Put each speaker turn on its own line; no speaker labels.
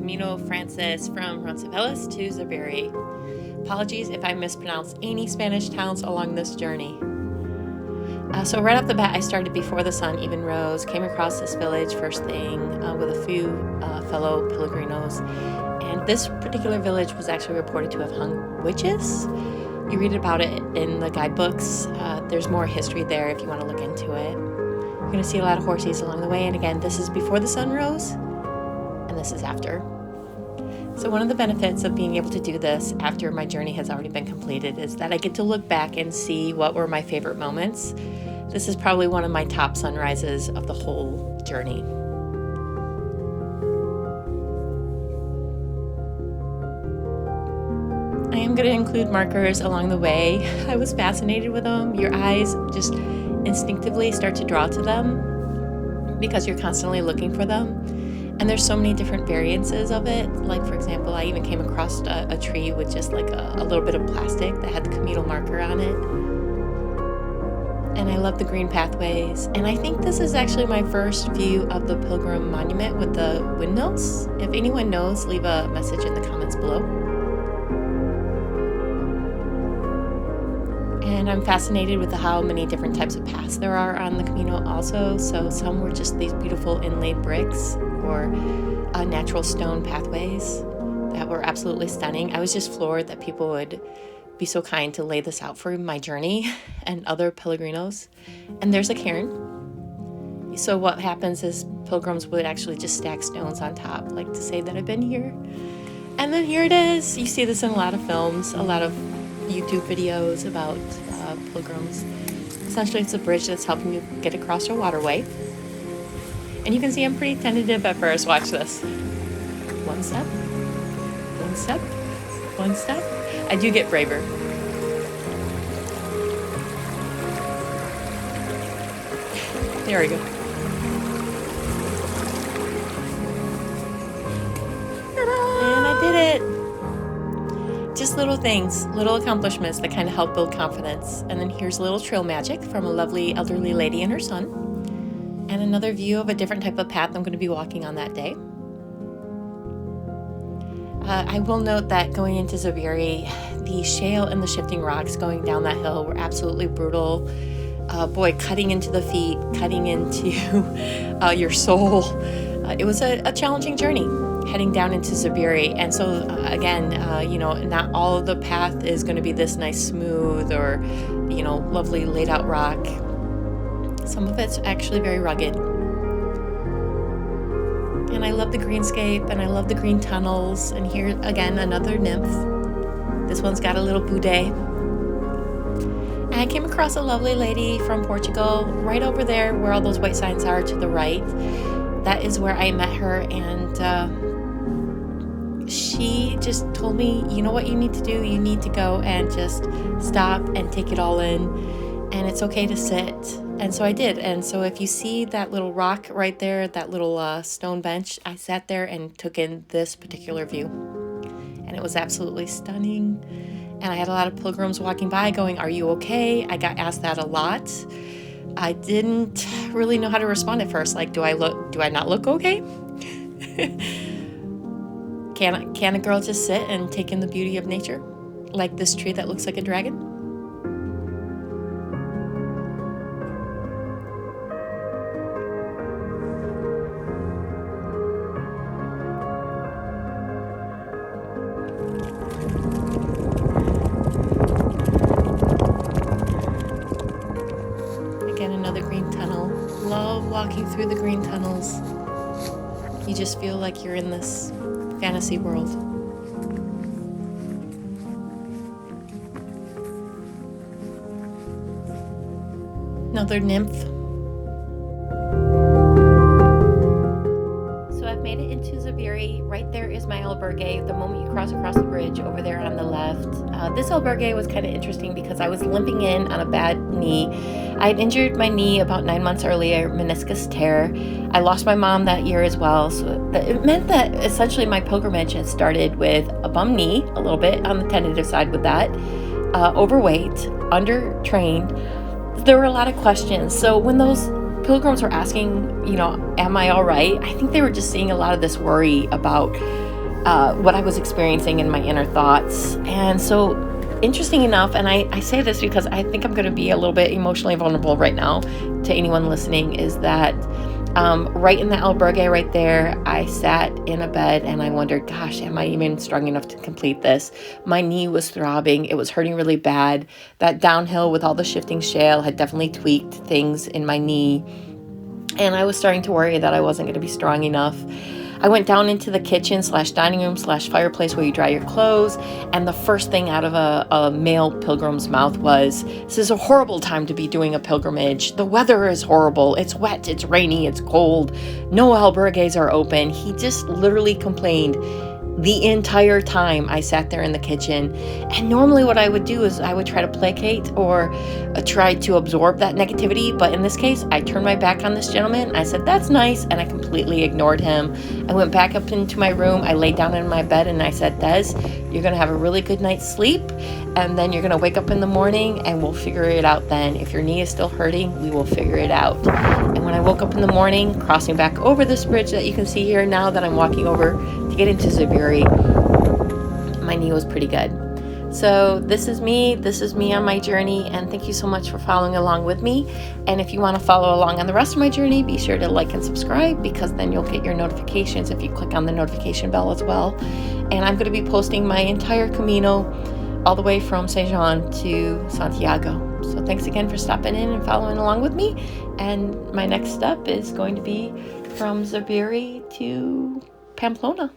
Camino Francis from Roncesvelles to Zuburi. Apologies if I mispronounce any Spanish towns along this journey. So right off the bat, I started before the sun even rose, came across this village first thing with a few fellow pilgrims. And this particular village was actually reported to have hung witches. You read about it in the guidebooks. There's more history there if you want to look into it. You're going to see a lot of horses along the way. And again, this is before the sun rose, and this is after. So one of the benefits of being able to do this after my journey has already been completed is that I get to look back and see what were my favorite moments. This is probably one of my top sunrises of the whole journey. I am going to include markers along the way. I was fascinated with them. Your eyes just instinctively start to draw to them because you're constantly looking for them. And there's so many different variances of it. Like, for example, I even came across a tree with just like a little bit of plastic that had the Camino marker on it. And I love the green pathways. And I think this is actually my first view of the Pilgrim Monument with the windmills. If anyone knows, leave a message in the comments below. And I'm fascinated with how many different types of paths there are on the Camino also. So some were just these beautiful inlaid bricks or natural stone pathways that were absolutely stunning. I was just floored that people would be so kind to lay this out for my journey and other pilgrinos. And there's a cairn. So what happens is pilgrims would actually just stack stones on top, like to say that I've been here. And then here it is. You see this in a lot of films, a lot of YouTube videos about pilgrims. Essentially, it's a bridge that's helping you get across a waterway. And you can see I'm pretty tentative at first. Watch this. One step, one step, one step. I do get braver. There we go. And I did it. Just little things, little accomplishments that kind of help build confidence. And then here's a little trail magic from a lovely elderly lady and her son. And another view of a different type of path I'm going to be walking on that day. I will note that going into Zuburi, the shale and the shifting rocks going down that hill were absolutely brutal. Boy, cutting into the feet, cutting into your soul. It was a challenging journey heading down into Zuburi. And so again, not all of the path is going to be this nice smooth or, lovely laid out rock. Some of it's actually very rugged. And I love the greenscape and I love the green tunnels. And here again, another nymph. This one's got a little boudet. And I came across a lovely lady from Portugal right over there where all those white signs are to the right. That is where I met her, and she just told me, you know what you need to do? You need to go and just stop and take it all in, and it's okay to sit. And so I did. And so if you see that little rock right there, that little stone bench, I sat there and took in this particular view. And it was absolutely stunning. And I had a lot of pilgrims walking by going, "Are you okay?" I got asked that a lot. I didn't really know how to respond at first. Like, do I not look okay? Can a girl just sit and take in the beauty of nature? Like this tree that looks like a dragon? Again, another green tunnel. Love walking through the green tunnels. You just feel like you're in this fantasy world. Another nymph. So I've made it into Zuburi. Right there is my albergue. The moment you cross across the bridge over there on the left. This albergue was kind of interesting because I was limping in on a bad knee. I had injured my knee about 9 months earlier, meniscus tear. I lost my mom that year as well. So it meant that essentially my pilgrimage had started with a bum knee, a little bit on the tentative side with that, overweight, undertrained. There were a lot of questions. So when those pilgrims were asking, am I all right? I think they were just seeing a lot of this worry about what I was experiencing in my inner thoughts. And so, interesting enough, and I say this because I think I'm going to be a little bit emotionally vulnerable right now to anyone listening, is that right in the albergue right there, I sat in a bed and I wondered, gosh, am I even strong enough to complete this? My knee was throbbing. It was hurting really bad. That downhill with all the shifting shale had definitely tweaked things in my knee. And I was starting to worry that I wasn't going to be strong enough. I went down into the kitchen / dining room / fireplace where you dry your clothes. And the first thing out of a male pilgrim's mouth was, this is a horrible time to be doing a pilgrimage. The weather is horrible. It's wet. It's rainy. It's cold. No albergues are open. He just literally complained the entire time I sat there in the kitchen. And normally what I would do is I would try to placate or try to absorb that negativity. But in this case, I turned my back on this gentleman. I said, that's nice. And I completely ignored him. I went back up into my room. I laid down in my bed and I said, Des, you're going to have a really good night's sleep. And then you're going to wake up in the morning and we'll figure it out then. If your knee is still hurting, we will figure it out. And when I woke up in the morning, crossing back over this bridge that you can see here now that I'm walking over to get into Zuburi, my knee was pretty good. So this is me on my journey, and thank you so much for following along with me. And if you want to follow along on the rest of my journey, be sure to like and subscribe, because then you'll get your notifications if you click on the notification bell as well. And I'm going to be posting my entire Camino all the way from Saint Jean to Santiago. So thanks again for stopping in and following along with me. And my next step is going to be from Zuburi to Pamplona.